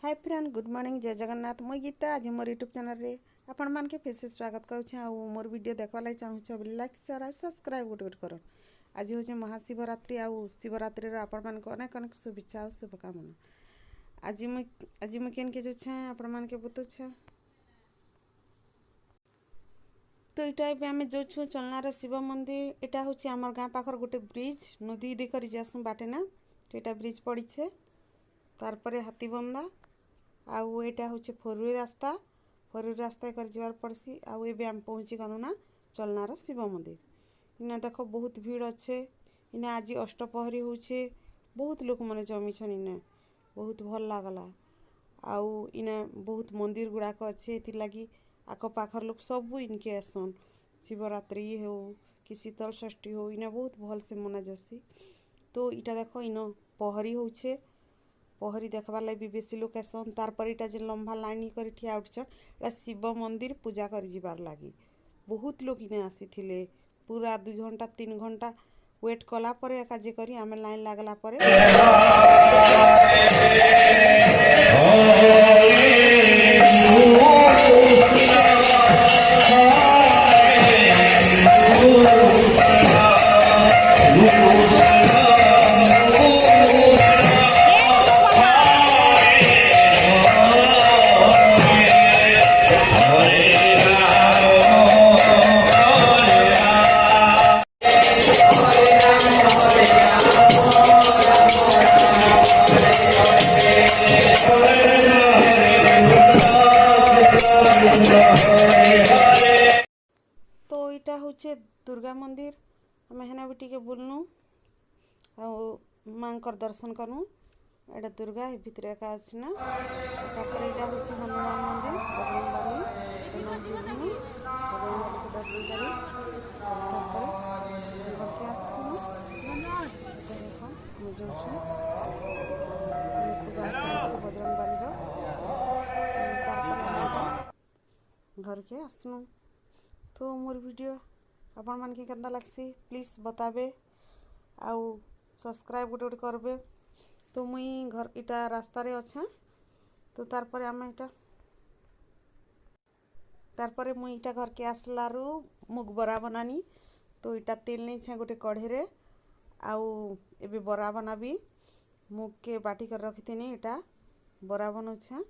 Hi friend good morning जय जगन्नाथ मुई गीता आज मोर यूट्यूब चैनल रे आपण मान के फिर से स्वागत करुच्छे आ मोर वीडियो देखवा लाग चाहूछ बोले लाइक शेयर और सब्सक्राइब गोटे कर आज हूँ महाशिवरात्रि आ शिवरात्रि आपण मान अनेक अनेक शुभेच्छा और शुभकामना। आज मुझे केन के जो आपण मान के बताऊे तो यहाँ आम जो चलनार शिव मंदिर यहाँ हूँ आम गाँ पाखर गोटे ब्रिज नदी दी कर जासूँ बाटे ना तो यहाँ ब्रिज पड़ी तारपर हाथीबंदा आउ यहाँ हूँ फोरवे रास्ता कर जबार पड़सी आउ ए आम पहुँची गलु ना चलनार शिव मंदिर। इना देख बहुत भीड़ अच्छे इना आज अष्टपहरी होछे बहुत लोक मैंने जमीछन इना बहुत भल लागला आउ इना बहुत मंदिर गुड़ाक अच्छे लगी आख पाखर लोग सब इनके आसन शिवरात्रि हो कि शीतल षष्ठी हो इना बहुत भल से मना जासी। तो इटा देख इन पहरी होछे पहरी देखबार लगी भी बेसी लोक आसन तारपर इटा जे लंबा लाइन कर ठिया उठछन शिव मंदिर पूजा कर जिबार लगी बहुत लोग इने आसीथिले पूरा 2 घंटा 3 घंटा वेट कला परे एका जे करी आमे लाइन लागला परे तो यहाँ हूँ दुर्गा मंदिर आम हेना भी टी बुलनु माँ दर्शन करूँ एटा दुर्गा भितर एका अच्छी ना तापर यहाँ हूँ हनुमान मंदिर बजरंगबाली बजरंगबाली के दर्शन करी तापर घर के आसलु देख मुझे पूजा चलती बजरंगबाली घर के आसनु। तो मोर वीडियो आपण मान के केंदा लागसी प्लीज बताबे आउ सब्सक्राइब गोटे करबे। तो मुई घर इटा रास्ता रे अच्छा तो तारपर आम इटा तारपर मुई इटा घर के आसलारू मुग बरा बनानी तो इटा तेल नहीं छे गोटे कढ़े रे आउ एबे बरा बनाबी मुग के बाटी कर रखिथिनी इटा बरा बनौछे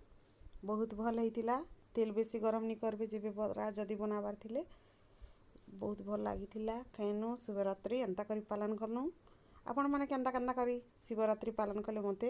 बहुत भल होइतिला तेल बेसी गरम नहीं करबे जेबे बरा जदी बनाबार थिले बहुत भल लागिथिला खाइनु शिवरात्रि एंता करी पालन करनु। आपण माने केंता केंता करी शिवरात्रि पालन कले मते